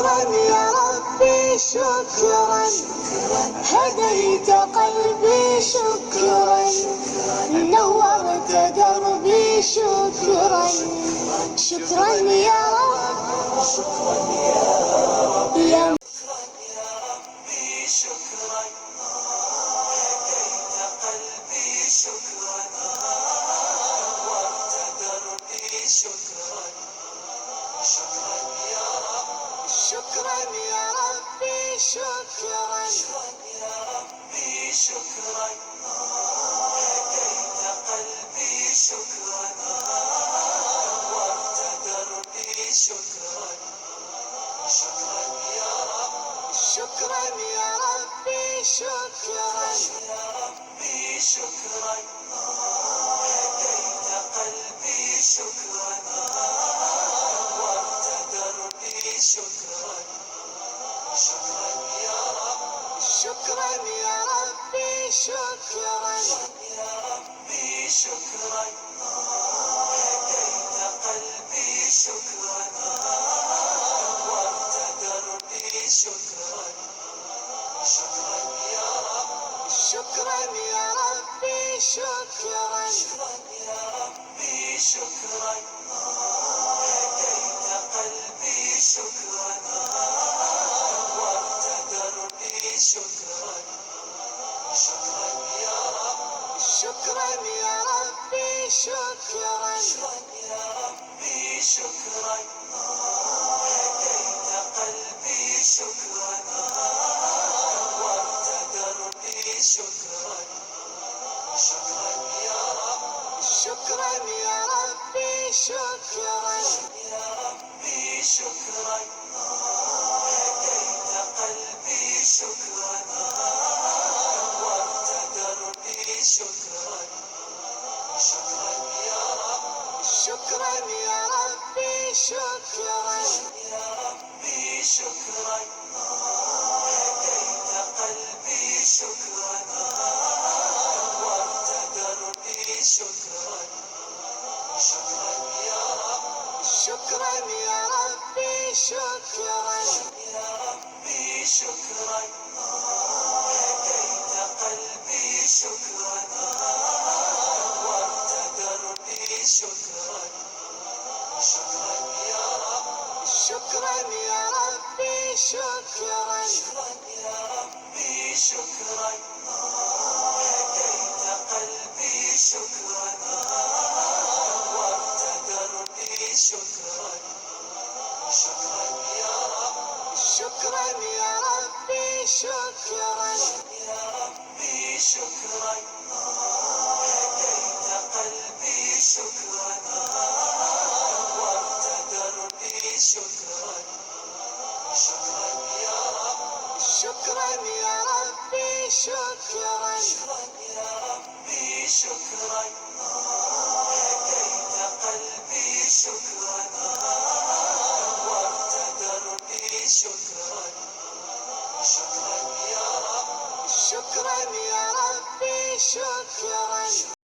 شكرا يا ربي شكرا، هديت قلبي شكرا، نورت دربي شكرا. شكرا يا رب، شكرا يا رب، شكرا، هديت قلبي شكرا، نورت دربي شكرا. شكرا يا رب، شكرا يا ربي شكرا، يا ربي شكرا، هديت قلبي شكرا، نورت دربي شكرا. شكرا يا رب، شكرا يا ربي شكرا، يا ربي شكرا، هديت قلبي شكرا، نورت دربي شكرا. شكرا يا رب، شكرا يا ربي شكرا، يا ربي شكرا، هديت قلبي شكرا، نورت دربي شكرا. شكرا يا رب، شكرا يا ربي شكرا، يا ربي شكرا، هديت قلبي شكرا، نورت دربي شكرا. شكرا يا رب، شكرا يا ربي شكرا، يا ربي شكرا، هديت قلبي شكرا، نورت دربي شكرا. شكرا يا رب، شكرا يا ربي شكرا، يا ربي شكرا، هديت قلبي شكرا، نورت دربي شكرا. شكرا يا رب، شكرا يا ربي شكرا، يا ربي شكرا، هديت قلبي شكرا، نورت دربي شكرا. شكرا يا رب، شكرا يا ربي شكرا، يا ربي شكرا، هديت قلبي شكرا، نورت دربي شكرا. شكرا يا رب، شكرا يا ربي شكرا، يا ربي شكرا، هديت قلبي شكرا، نورت دربي شكرا. شكرا يا رب، شكرا يا ربي شكرا، يا ربي شكرا، هديت قلبي شكرا، نورت دربي شكرا. شكرا يا رب، شكرا يا ربي شكرا، يا ربي شكرا، هديت قلبي شكرا، نورت دربي شكرا. شكرا يا رب، شكرا يا ربي شكرا.